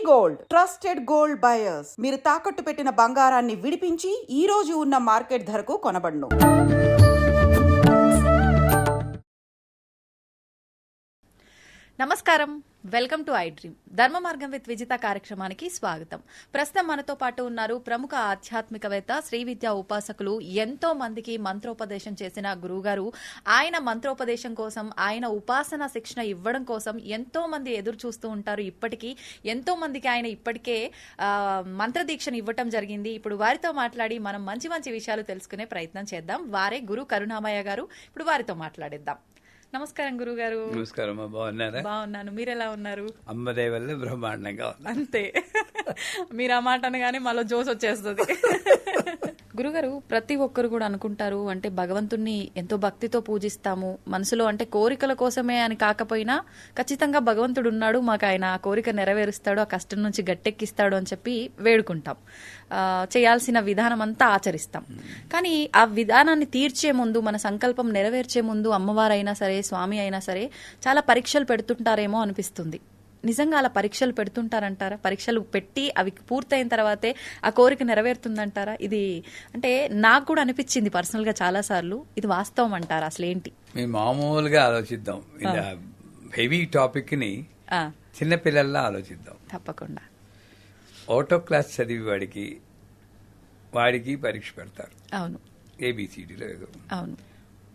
Gold trusted gold buyers. మీరు తాకట్టు పెట్టిన బంగారాన్ని విడిపించి ఈ రోజు ఉన్న మార్కెట్ ధరకు కొనబడును. నమస్కారం, వెల్కమ్ టు ఐ డ్రీమ్. ధర్మ మార్గం విత్ విజిత కార్యక్రమానికి స్వాగతం. ప్రస్తుతం మనతో పాటు ఉన్నారు ప్రముఖ ఆధ్యాత్మికవేత్త, శ్రీ విద్యా ఉపాసకులు, ఎంతో మందికి మంత్రోపదేశం చేసిన గురువుగారు. ఆయన మంత్రోపదేశం కోసం, ఆయన ఉపాసన శిక్షణ ఇవ్వడం కోసం ఎంతో మంది ఎదురు చూస్తూ ఉంటారు. ఇప్పటికీ ఎంతో మందికి ఆయన ఇప్పటికే మంత్రదీక్షను ఇవ్వటం జరిగింది. ఇప్పుడు వారితో మాట్లాడి మనం మంచి మంచి విషయాలు తెలుసుకునే ప్రయత్నం చేద్దాం. వారే గురు కరుణామయ్య గారు. ఇప్పుడు వారితో మాట్లాడిద్దాం. నమస్కారం గురుగారు. నమస్కారం. బాగున్నారా? బాగున్నాను, మీరు ఎలా ఉన్నారు? అమ్మదే వల్ల బ్రహ్మాండంగా ఉంది. అంతే, మీరు ఆ మాట అనగానే మళ్ళీ జోస్ వచ్చేస్తుంది. గురుగారు, ప్రతి ఒక్కరు కూడా అనుకుంటారు, అంటే భగవంతుణ్ణి ఎంతో భక్తితో పూజిస్తాము, మనసులో అంటే కోరికల కోసమే అని కాకపోయినా ఖచ్చితంగా భగవంతుడు ఉన్నాడు, మాకు ఆయన ఆ కోరిక నెరవేరుస్తాడు, ఆ కష్టం నుంచి గట్టెక్కిస్తాడు అని చెప్పి వేడుకుంటాం, చేయాల్సిన విధానం అంతా ఆచరిస్తాం. కానీ ఆ విధానాన్ని తీర్చే ముందు, మన సంకల్పం నెరవేర్చే ముందు అమ్మవారైనా సరే, స్వామి అయినా సరే చాలా పరీక్షలు పెడుతుంటారేమో అనిపిస్తుంది. నిజంగా అలా పరీక్షలు పెడుతుంటారంటారా? పరీక్షలు పెట్టి అవి పూర్తయిన తర్వాతే ఆ కోరిక నెరవేరుతుందంటారా? ఇది అంటే నాకు కూడా అనిపించింది పర్సనల్ గా చాలా సార్లు. ఇది వాస్తవం అంటారా? అసలు ఏంటి? మేము మామూలుగా ఆలోచిద్దాం, ఇలా హెవీ టాపిక్ ని చిన్నపిల్లల్లా ఆలోచిద్దాం. తప్పకుండా. ఆటో క్లాస్ చదివి వాడికి పరీక్ష పెడతారు. అవును. ఏబిసిడీలో ఏదో. అవును.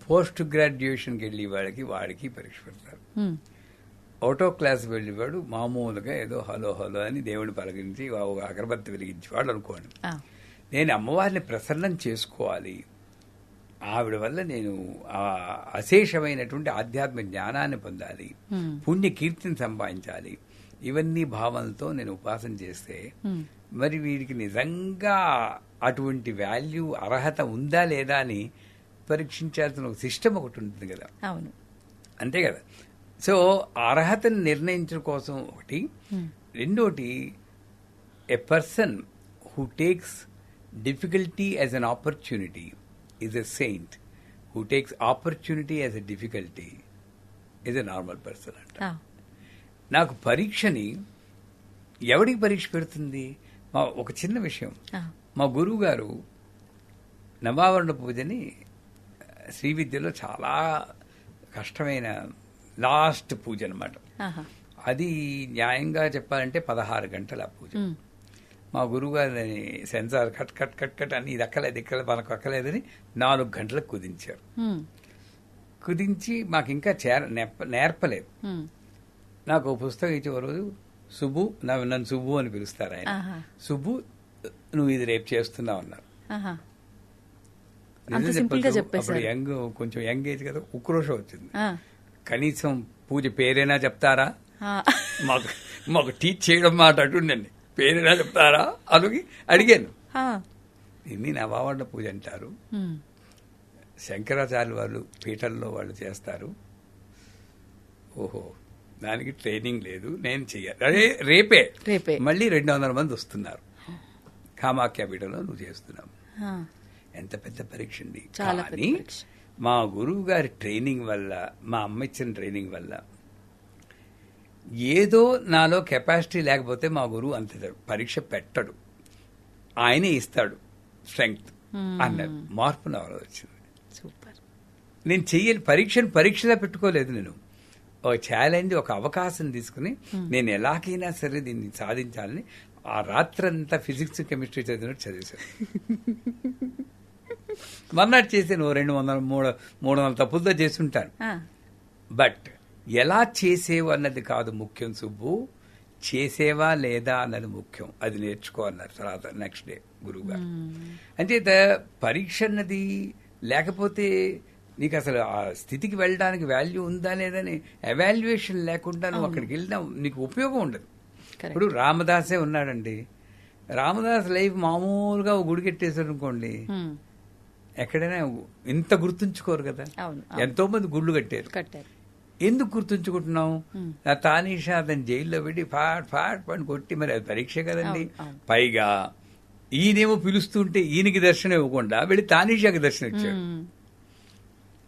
పోస్ట్ గ్రాడ్యుయేషన్కి వెళ్ళి వాడికి పరీక్ష పెడతారు. ఆటో క్లాస్ వెళ్ళేవాడు మామూలుగా ఏదో హలో హలో అని దేవుని పలకరించి అగరబత్తి వెలిగించేవాడు అనుకోండి. నేను అమ్మవారిని ప్రసన్నం చేసుకోవాలి, ఆవిడ వల్ల నేను అశేషమైనటువంటి ఆధ్యాత్మిక జ్ఞానాన్ని పొందాలి, పుణ్య కీర్తిని సంపాదించాలి, ఇవన్నీ భావనలతో నేను ఉపాసన చేస్తే మరి వీడికి నిజంగా అటువంటి వాల్యూ, అర్హత ఉందా లేదా అని పరీక్షించాల్సిన ఒక సిస్టమ్ ఒకటి ఉంటుంది కదా. అవును, అంతే కదా. సో అర్హతను నిర్ణయించడం కోసం ఒకటి. రెండోటి, a person who takes difficulty as an opportunity is a saint, who takes opportunity as a difficulty is a normal person అంట. నాకు పరీక్షని ఎవడికి పరీక్ష పెడుతుంది? ఒక చిన్న విషయం, మా గురువు గారు నవావరణ పూజని శ్రీ విద్యలో చాలా కష్టమైన లాస్ట్ పూజ అనమాట. అది న్యాయంగా చెప్పాలంటే 16 గంటల పూజ. మా గురువుగారిని censor cut cut cut cut అని ఇది అక్కలేదు మనకు అక్కలేదని 4 గంటలకు కుదించారు. కుదించి మాకు ఇంకా నేర్పలేదు. నాకు ఒక పుస్తకం ఇచ్చి ఒక రోజు, సుబ్బు, నన్ను సుబ్బు అని పిలుస్తారు ఆయన, సుబ్బు నువ్వు ఇది రేపు చేస్తున్నావు అన్నారు. అప్పుడు కొంచెం యంగ్ ఏజ్ కదా, ఉక్రోషం వచ్చింది. కనీసం పూజ పేరైనా చెప్తారా, మాకు టీచ్ చేయడం మాట అటుండండి, పేరైనా చెప్తారా అని అడిగాను. ఇది నవావరణ పూజ అంటారు, శంకరాచార్య వాళ్ళు పీఠంలో వాళ్ళు చేస్తారు. ఓహో, దానికి ట్రైనింగ్ లేదు, నేను చెయ్యాలి. అదే రేపే మళ్ళీ 200 మంది వస్తున్నారు, కామాఖ్య పీఠంలో నువ్వు చేస్తున్నావు. ఎంత పెద్ద పరీక్ష అండి. కానీ మా గురువు గారి ట్రైనింగ్ వల్ల, మా అమ్మ ఇచ్చిన ట్రైనింగ్ వల్ల, ఏదో నాలో కెపాసిటీ లేకపోతే మా గురువు అంత పరీక్ష పెట్టడు, ఆయనే ఇస్తాడు స్ట్రెంగ్త్ అన్నారు. మార్పు నాలో వచ్చింది. సూపర్. నేను చెయ్యాలి పరీక్షలా పెట్టుకోలేదు. నేను ఒక ఛాలెంజ్, ఒక అవకాశం తీసుకుని నేను ఎలాగైనా సరే దీన్ని సాధించాలని ఆ రాత్రంతా ఫిజిక్స్, కెమిస్ట్రీ చదివినట్టు చదివేశాను. మర్నాడు చేసే 200-300 తప్పులతో చేస్తుంటాను. బట్ ఎలా చేసేవు అన్నది కాదు ముఖ్యం సుబ్బు, చేసేవా లేదా అన్నది ముఖ్యం. అది నేర్చుకో అన్నారు తర్వాత నెక్స్ట్ డే గురువు గారు. అంటే పరీక్ష అన్నది లేకపోతే నీకు అసలు ఆ స్థితికి వెళ్ళడానికి వాల్యూ ఉందా లేదని ఎవాల్యుయేషన్ లేకుండా నువ్వు అక్కడికి వెళ్ళినా నీకు ఉపయోగం ఉండదు. ఇప్పుడు రామదాసే ఉన్నాడండి, రామదాస్ లైఫ్ మామూలుగా గుడికెట్టేశారు అనుకోండి, ఎక్కడైనా ఇంత గుర్తుంచుకోరు కదా. ఎంతో మంది గుళ్ళు కట్టారు. ఎందుకు గుర్తుంచుకుంటున్నాం? తానీషా అతను జైల్లో పెట్టి ఫాట్ పని కొట్టి, మరి అది పరీక్ష కదండి. పైగా ఈయనేమో పిలుస్తుంటే ఈయనకి దర్శనం ఇవ్వకుండా వెళ్ళి తానీషాకి దర్శనం ఇచ్చాడు.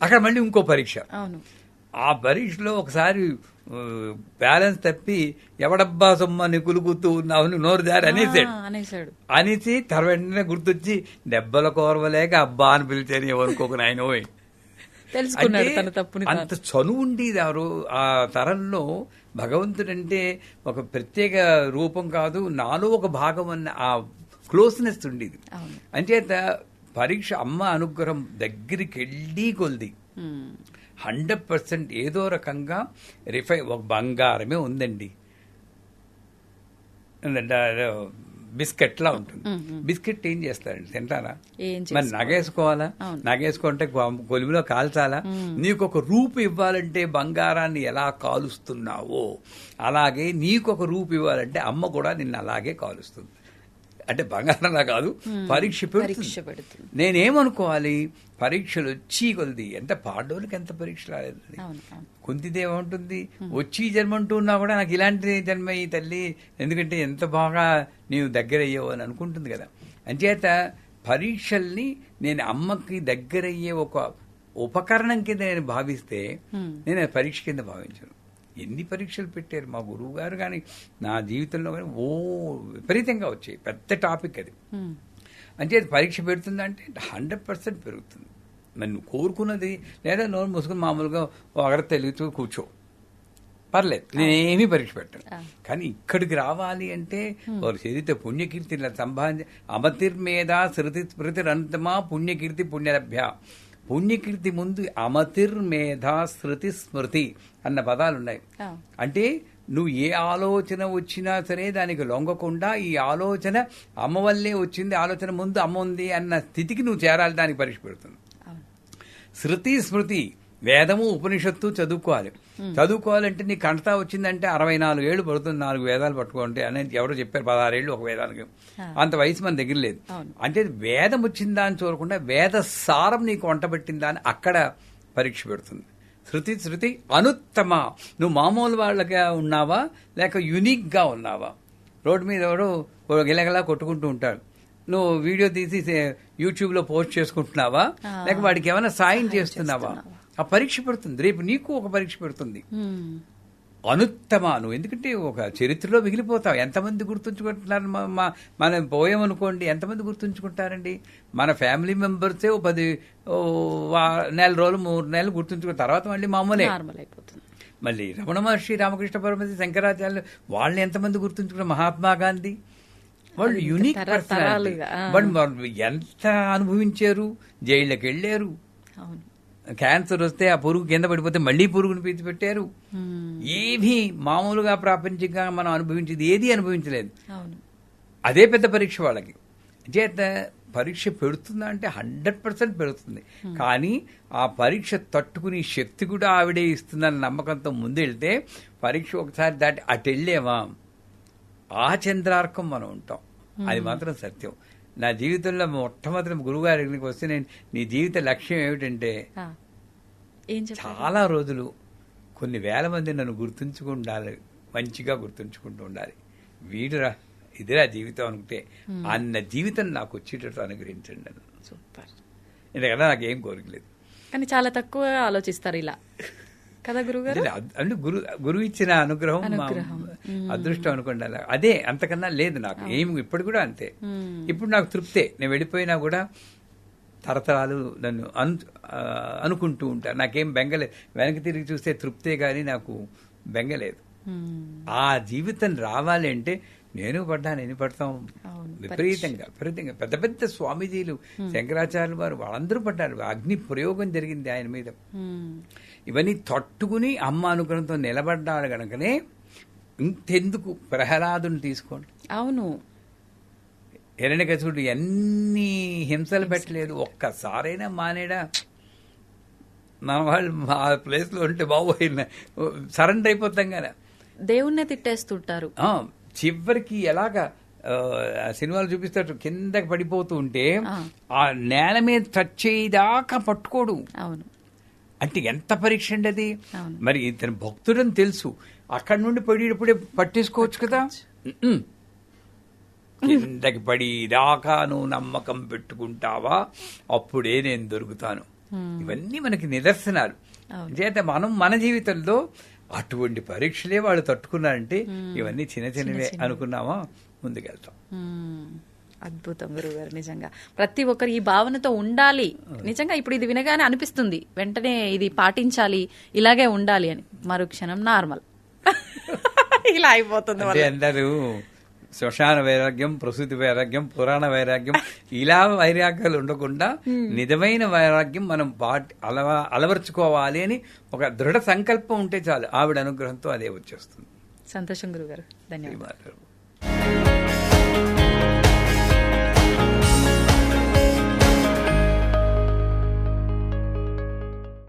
అక్కడ మళ్ళీ ఇంకో పరీక్ష. ఆ పరీక్షలో ఒకసారి బ్యాలెన్స్ తప్పి ఎవడబ్బా సొమ్మని కులుకుతూ ఉన్నావు నోరు దారి అనేసాడు. అనేసి వెంటనే గుర్తొచ్చి దెబ్బల కోరవలేక అబ్బా అని పిలిచాను ఎవరుకోక నాయన తెలుసుకున్నాడు తన తప్పుని. అంత చనువు ఉండేది ఆ తరంలో. భగవంతుడంటే ఒక ప్రత్యేక రూపం కాదు, నాలో ఒక భాగం అన్న ఆ క్లోజ్నెస్ ఉండేది. అంచేత పరీక్ష అమ్మ అనుగ్రహం దగ్గరికి వెళ్ళి కొలిది 100% ఏదో రకంగా ఒక బంగారమే ఉందండి. బిస్కెట్ లా ఉంటుంది. బిస్కెట్ ఏం చేస్తారండి, తింటారా? మరి నగేసుకోవాలా? నగేసుకుంటే కొలిమిలో కాల్చాలా? నీకు ఒక రూపు ఇవ్వాలంటే బంగారాన్ని ఎలా కాలుస్తున్నావో అలాగే నీకు ఒక రూపు ఇవ్వాలంటే అమ్మ కూడా నిన్ను అలాగే కాలుస్తుంది. అంటే బంగారంలా కాదు, పరీక్ష పెడుతుంది. నేనేమనుకోవాలి, పరీక్షలు వచ్చి కొలిది ఎంత పాడోళ్ళకి ఎంత పరీక్ష రాలేదండి. కుంతిదేవుంటుంది వచ్చి జన్మ అంటున్నా కూడా నాకు ఇలాంటి జన్మ ఈ తల్లి, ఎందుకంటే ఎంత బాగా నీవు దగ్గరయ్యావు అని అనుకుంటుంది కదా. అంచేత పరీక్షల్ని నేను అమ్మకి దగ్గరయ్యే ఒక ఉపకరణం కింద నేను భావిస్తే నేను పరీక్ష కింద భావించను. ఎన్ని పరీక్షలు పెట్టారు మా గురువు గారు కానీ నా జీవితంలో కానీ విపరీతంగా వచ్చాయి. పెద్ద టాపిక్ అది. అంటే పరీక్ష పెడుతుందంటే 100% పెరుగుతుంది. మరి నువ్వు కోరుకున్నది లేదా నోరు మూసుకుని మామూలుగా ఒకరి తెలుగుతూ కూర్చో, పర్లేదు, నేనేమీ పరీక్ష పెట్టాను. కానీ ఇక్కడికి రావాలి అంటే వారు చదివితే పుణ్యకీర్తి సంపాదించి అమతిర్మేధ శృతి స్మృతిరంతమా పుణ్యకీర్తి పుణ్యలభ్య. పుణ్యకీర్తి ముందు అమతిర్మేధ శృతి స్మృతి అన్న పదాలు ఉన్నాయి. అంటే నువ్వు ఏ ఆలోచన వచ్చినా సరే దానికి లొంగకుండా ఈ ఆలోచన అమ్మ వల్లే వచ్చింది, ఆలోచన ముందు అమ్మ ఉంది అన్న స్థితికి నువ్వు చేరాలి. దానికి పరీక్ష పెడుతుంది. శృతి స్మృతి, వేదము ఉపనిషత్తు చదువుకోవాలంటే నీ కంటతా వచ్చిందంటే 64 ఏళ్ళు పడుతుంది 4 వేదాలు పట్టుకోండి అనేది ఎవరో చెప్పారు. 16 ఏళ్ళు ఒక వేదానికి, అంత వయసు మన దగ్గర లేదు. అంటే వేదం వచ్చిందా అని చూడకుండా వేద సారం నీకు వంటబెట్టిందా అని అక్కడ పరీక్ష పెడుతుంది. శృతి అనుత్తమ, నువ్వు మామూలు వాళ్ళగా ఉన్నావా లేక యునిక్ గా ఉన్నావా? రోడ్డు మీద ఎవడో గిలగలా కొట్టుకుంటూ ఉంటాడు, నువ్వు వీడియో తీసి యూట్యూబ్ లో పోస్ట్ చేసుకుంటున్నావా లేక వాడికి ఏమైనా సాయం చేస్తున్నావా? ఆ పరీక్ష పెడుతుంది. రేపు నీకు ఒక పరీక్ష పెడుతుంది. అనుత్తమ, నువ్వు ఎందుకంటే ఒక చరిత్రలో మిగిలిపోతావు. ఎంతమంది గుర్తుంచుకుంటున్నారు? మనం పోయామనుకోండి, ఎంతమంది గుర్తుంచుకుంటారండి? మన ఫ్యామిలీ మెంబర్సే 10 నెల రోజులు 3 నెలలు గుర్తుంచుకున్న తర్వాత మళ్ళీ మామూలే అయిపోతుంది. మళ్ళీ రమణ మహర్షి, రామకృష్ణ పరమహంస, శంకరాచార్యులు వాళ్ళని ఎంతమంది గుర్తుంచుకున్నారు? మహాత్మా గాంధీ వాళ్ళు యూనిక్ పర్సనాలిటీ. వాళ్ళు ఎంత అనుభవించారు, జైళ్ళకి వెళ్ళారు. క్యాన్సర్ వస్తే ఆ పురుగు కింద పడిపోతే మళ్లీ పురుగును పీచి పెట్టారు. ఏమీ మామూలుగా ప్రాపంచికంగా మనం అనుభవించేది ఏది అనుభవించలేదు. అదే పెద్ద పరీక్ష వాళ్ళకి. చేత పరీక్ష పెడుతుందా అంటే 100% పెడుతుంది. కానీ ఆ పరీక్ష తట్టుకునే శక్తి కూడా ఆవిడే ఇస్తుందన్న నమ్మకంతో ముందెళ్తే పరీక్ష ఒకసారి దాటి అటు వెళ్ళేవా ఆ చంద్రార్కం మనం ఉంటాం. అది మాత్రం సత్యం. నా జీవితంలో మొట్టమొదటి గురువుగారి దగ్గరికి వస్తే నేను నీ జీవిత లక్ష్యం ఏమిటంటే చాలా రోజులు కొన్ని వేల మంది నన్ను గుర్తుంచుకుండాలి, మంచిగా గుర్తుంచుకుంటూ ఉండాలి. వీడురా ఇదిరా జీవితం అనుకుంటే అన్న జీవితం నాకు వచ్చేటట్టు అనుగ్రహించండి నన్ను. సూపర్. ఎందుకంటే నాకేం కోరికలేదు. కానీ చాలా తక్కువ ఆలోచిస్తారు ఇలా కదా గురుగారు? అంటే గురువు ఇచ్చిన అనుగ్రహం అదృష్టం అనుకోండి. అదే, అంతకన్నా లేదు నాకు ఏమి. ఇప్పుడు కూడా అంతే. ఇప్పుడు నాకు తృప్తే. నేను వెళ్ళిపోయినా కూడా తరతరాలు నన్ను అనుకుంటూ ఉంటాను. నాకేం బెంగలేదు. వెనక్కి తిరిగి చూస్తే తృప్తే గాని నాకు బెంగలేదు. ఆ జీవితం రావాలి అంటే నేను పడతాం విపరీతంగా పెద్ద పెద్ద స్వామీజీలు, శంకరాచార్యులు వారు వాళ్ళందరూ పడ్డారు. అగ్ని ప్రయోగం జరిగింది ఆయన మీద. ఇవన్నీ తట్టుకుని అమ్మ అనుగ్రహంతో నిలబడ్డాడు గనకనే ఇంతెందుకు ప్రహ్లాదుని తీసుకోండి. అవును, హిరణ్యకశిపుడు ఎన్ని హింసలు పెట్టలేదు, ఒక్కసారైనా మానేడా? మన వాళ్ళు మా ప్లేస్ లో ఉంటే బాబోయ్ సరెండర్ అయిపోతాం కదా. దేవుణ్ణే తిట్టేస్తుంటారు. చివరికి ఎలాగా సినిమాలు చూపిస్తాడు, కిందకి పడిపోతూ ఉంటే ఆ నేల మీద టచ్ చేయదాకా పట్టుకోడు. అవును, అంటే ఎంత పరీక్ష అండి అది. మరి ఇతను భక్తుడని తెలుసు, అక్కడి నుండి పడేటప్పుడే పట్టేసుకోవచ్చు కదా. కిందకి పడి దాకా నువ్వు నమ్మకం పెట్టుకుంటావా, అప్పుడే నేను దొరుకుతాను. ఇవన్నీ మనకి నిదర్శనాలు. చేత మనం మన జీవితంలో అటువంటి పరీక్షలే వాళ్ళు తట్టుకున్నారంటే ఇవన్నీ చిన్న చిన్నవే అనుకున్నామా, ముందుకెళ్తాం. అద్భుతం గురుగారు, నిజంగా ప్రతి ఒక్కరు ఈ భావనతో ఉండాలి. నిజంగా ఇప్పుడు ఇది వినగానే అనిపిస్తుంది వెంటనే ఇది పాటించాలి, ఇలాగే ఉండాలి అని. మరుక్షణం నార్మల్ ఇలా అయిపోతుంది. అంటే అంటారు శ్మశాన వైరాగ్యం, ప్రసూతి వైరాగ్యం, పురాణ వైరాగ్యం, ఇలా వైరాగ్యాలు ఉండకుండా నిజమైన వైరాగ్యం మనం అలవర్చుకోవాలి అని ఒక దృఢ సంకల్పం ఉంటే చాలు, ఆవిడ అనుగ్రహంతో అదే వచ్చేస్తుంది. సంతోషం గురుగారు, ధన్యవాదాలు.